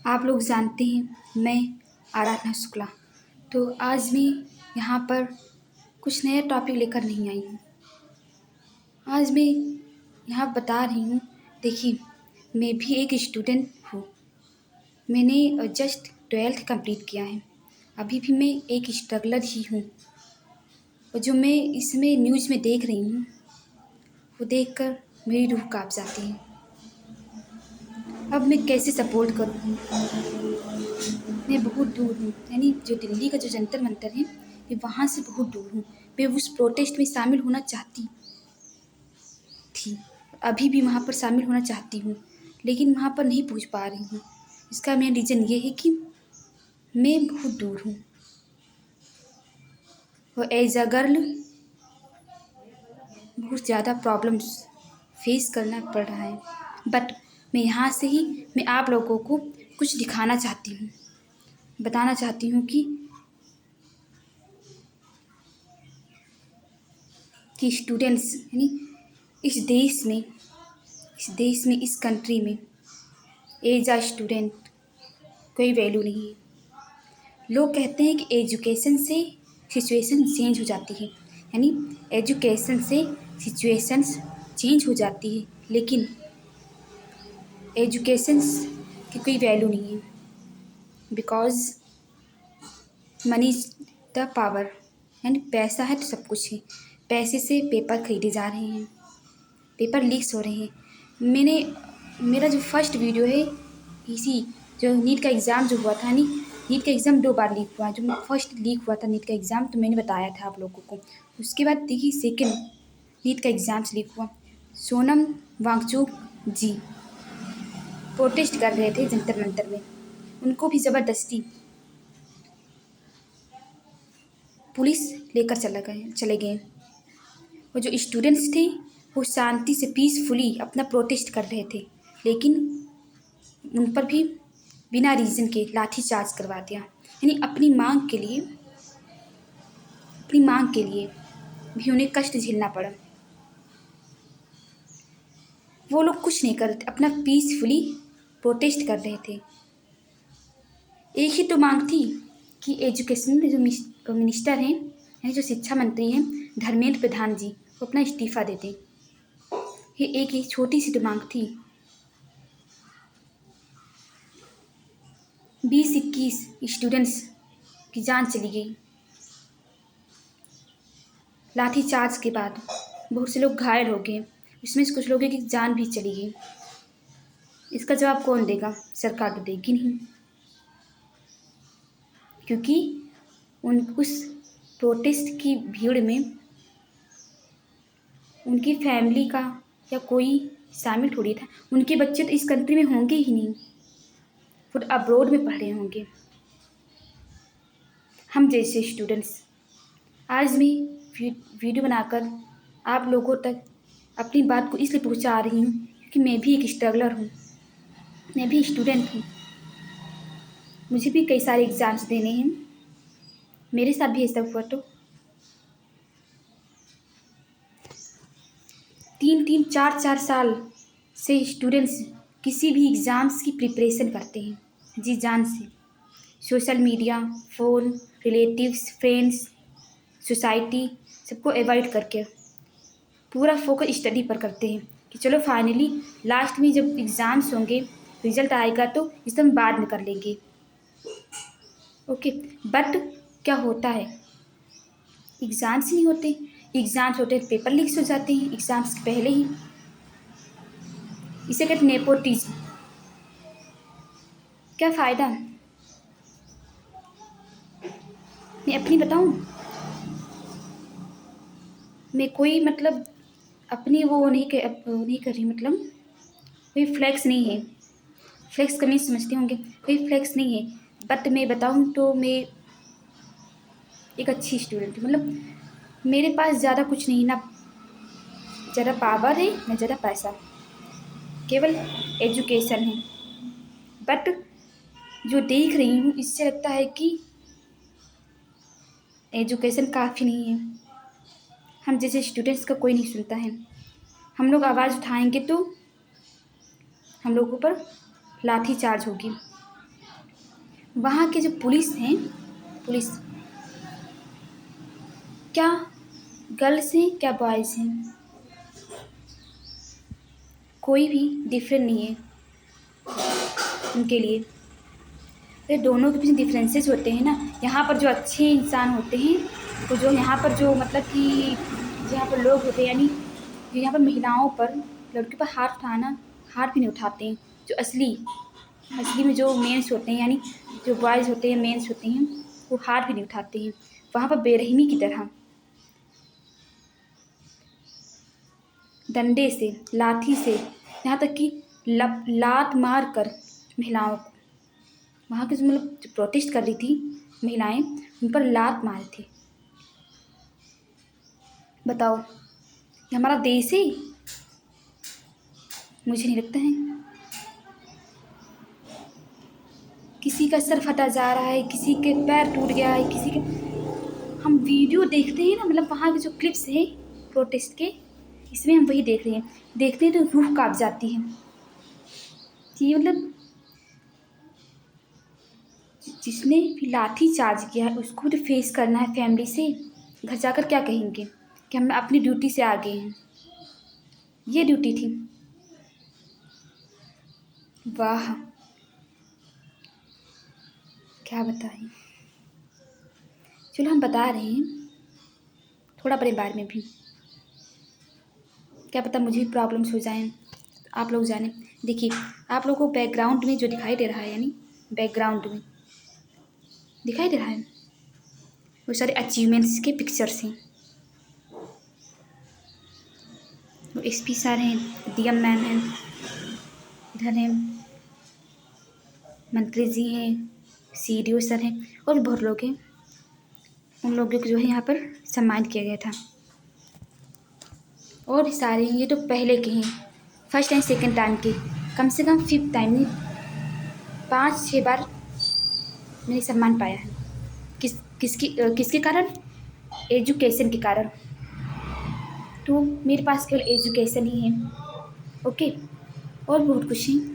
आप लोग जानते हैं मैं आराधना शुक्ला। तो आज मैं यहाँ पर कुछ नया टॉपिक लेकर नहीं आई हूँ। आज मैं यहाँ बता रही हूँ, देखिए मैं भी एक स्टूडेंट हूँ। मैंने जस्ट 12th कंप्लीट किया है। अभी भी मैं एक स्ट्रगलर ही हूँ। और जो मैं इसमें न्यूज़ में देख रही हूँ वो देखकर मेरी रूह काँप जाती है। अब मैं कैसे सपोर्ट करूँ? मैं बहुत दूर हूँ, यानी जो दिल्ली का जो जंतर मंतर है मैं वहाँ से बहुत दूर हूँ। मैं उस प्रोटेस्ट में शामिल होना चाहती थी, अभी भी वहाँ पर शामिल होना चाहती हूँ, लेकिन वहाँ पर नहीं पहुँच पा रही हूँ। इसका मेन रीज़न ये है कि मैं बहुत दूर हूँ और एज अ गर्ल बहुत ज़्यादा प्रॉब्लम्स फेस करना पड़ रहा है। बट मैं यहाँ से ही मैं आप लोगों को कुछ दिखाना चाहती हूँ, बताना चाहती हूँ कि स्टूडेंट्स यानी इस कंट्री में एज अ स्टूडेंट कोई वैल्यू नहीं है। लोग कहते हैं कि एजुकेशन से सिचुएशन चेंज हो जाती है, यानी एजुकेशन से सिचुएशंस चेंज हो जाती है, लेकिन एजुकेशन की कोई वैल्यू नहीं है। Because money is the power, यानी पैसा है तो सब कुछ है। पैसे से पेपर खरीदे जा रहे हैं, पेपर लीक्स हो रहे हैं। मेरा जो फर्स्ट वीडियो है इसी जो नीट का एग्ज़ाम जो हुआ था, नीट का एग्ज़ाम 2 बार लीक हुआ। जो फर्स्ट लीक हुआ था नीट का एग्ज़ाम, तो मैंने बताया था आप लोगों को। उसके बाद देखिए सेकेंड नीट का एग्ज़ाम लीक हुआ। सोनम वांगचुक जी प्रोटेस्ट कर रहे थे जंतर मंतर में, उनको भी ज़बरदस्ती पुलिस लेकर चले गए। और जो स्टूडेंट्स थे वो शांति से पीसफुली अपना प्रोटेस्ट कर रहे थे, लेकिन उन पर भी बिना रीज़न के लाठी चार्ज करवा दिया। यानी अपनी मांग के लिए भी उन्हें कष्ट झेलना पड़ा। वो लोग कुछ नहीं कर रहे थे, अपना पीसफुली प्रोटेस्ट कर रहे थे। एक ही तो मांग थी कि एजुकेशन जो मिनिस्टर हैं, यानी जो शिक्षा मंत्री हैं धर्मेंद्र प्रधान जी, वो अपना इस्तीफ़ा दे दें। ये एक छोटी सी तो मांग थी। 20-21 स्टूडेंट्स की जान चली गई लाठी चार्ज के बाद। बहुत से लोग घायल हो गए, इसमें से कुछ लोगों की जान भी चली गई। इसका जवाब कौन देगा? सरकार तो देगी नहीं, क्योंकि उस प्रोटेस्ट की भीड़ में उनकी फैमिली का या कोई शामिल थोड़ी था। उनके बच्चे तो इस कंट्री में होंगे ही नहीं, फिर अब्रॉड में पढ़ रहे होंगे। हम जैसे स्टूडेंट्स आज मैं वीडियो बनाकर आप लोगों तक अपनी बात को इसलिए पहुंचा रही हूँ क्योंकि मैं भी एक स्ट्रगलर हूँ, मैं भी स्टूडेंट हूँ। मुझे भी कई सारे एग्ज़ाम्स देने हैं, मेरे साथ भी ऐसा हुआ। तो 3-3, 4-4 साल से स्टूडेंट्स किसी भी एग्ज़ाम्स की प्रिपरेशन करते हैं जी जान से। Social media, phone, relatives, friends, society सबको अवॉइड करके पूरा फोकस स्टडी पर करते हैं कि चलो फाइनली लास्ट में जब एग्ज़ाम्स होंगे, रिज़ल्ट आएगा तो इसे हम बाद में कर लेंगे। ओके, बट क्या होता है, एग्ज़ाम्स नहीं होते। एग्ज़ाम्स होते हैं, पेपर लीक्स हो जाते हैं एग्ज़ाम्स के पहले ही। इसे कहते नेपोटिज्म। क्या फ़ायदा? मैं अपनी बताऊं, मैं कोई मतलब अपनी वो नहीं कर रही, मतलब कोई फ्लेक्स नहीं है। फ्लेक्स कमी समझते होंगे, कोई फ्लेक्स नहीं है। बट मैं बताऊं तो मैं एक अच्छी स्टूडेंट हूँ। मतलब मेरे पास ज़्यादा कुछ नहीं, ना ज़्यादा पावर है ना ज़्यादा पैसा, केवल एजुकेशन है। बट जो देख रही हूँ इससे लगता है कि एजुकेशन काफ़ी नहीं है। हम जैसे स्टूडेंट्स का कोई नहीं सुनता है। हम लोग आवाज़ उठाएंगे तो हम लोगों पर लाठी चार्ज होगी। वहाँ के जो पुलिस हैं, पुलिस क्या गर्ल्स हैं क्या बॉयज़ हैं, कोई भी डिफरेंट नहीं है उनके लिए। ये दोनों के पीछे डिफरेंसेस होते हैं ना। यहाँ पर जो अच्छे इंसान होते हैं, तो जो यहाँ पर जो मतलब कि जहाँ पर लोग होते हैं, यानी जो यहाँ पर महिलाओं पर, लड़कियों पर हाथ उठाना, हाथ भी नहीं उठाते हैं। जो असली में जो मेंस होते हैं, यानी जो बॉयज़ होते हैं, मेंस होते हैं, वो हाथ भी नहीं उठाते हैं। वहाँ पर बेरहमी की तरह डंडे से, लाठी से, यहाँ तक कि लात मार कर महिलाओं को, वहाँ की जो मतलब जो प्रोटेस्ट कर रही थी महिलाएं, उन पर लात मारी थी। बताओ, ये हमारा देश है? मुझे नहीं लगता है। किसी का सर फटा जा रहा है, किसी के पैर टूट गया है, किसी के, हम वीडियो देखते हैं ना, मतलब वहाँ के जो क्लिप्स हैं प्रोटेस्ट के, इसमें हम वही देख रहे हैं, देखते हैं तो रूह कांप जाती है कि मतलब जिसने भी लाठी चार्ज किया है उसको तो फेस करना है फैमिली से। घर जाकर क्या कहेंगे कि हम अपनी ड्यूटी से आ गए हैं, ये ड्यूटी थी। वाह, क्या बताएं। चलो हम बता रहे हैं थोड़ा अपने बारे में भी, क्या पता मुझे भी प्रॉब्लम्स हो जाएं, आप लोग जाने। देखिए, आप लोगों को बैकग्राउंड में जो दिखाई दे रहा है, यानी बैकग्राउंड में दिखाई दे रहा है, वो सारे अचीवमेंट्स के पिक्चर्स हैं। वो एसपी सर हैं, डीएम मैम हैं, इधर हैं मंत्री जी हैं, सीडीओ सर हैं, और भी बहुत लोग हैं। उन लोगों को जो है यहाँ पर सम्मानित किया गया था। और भी सारे हैं, ये तो पहले के हैं, फर्स्ट एंड सेकंड टाइम के, कम से कम 5th टाइम में 5-6 बार मैंने सम्मान पाया है। किसके कारण? एजुकेशन के कारण। तो मेरे पास केवल एजुकेशन ही है, ओके, और बहुत कुछ है।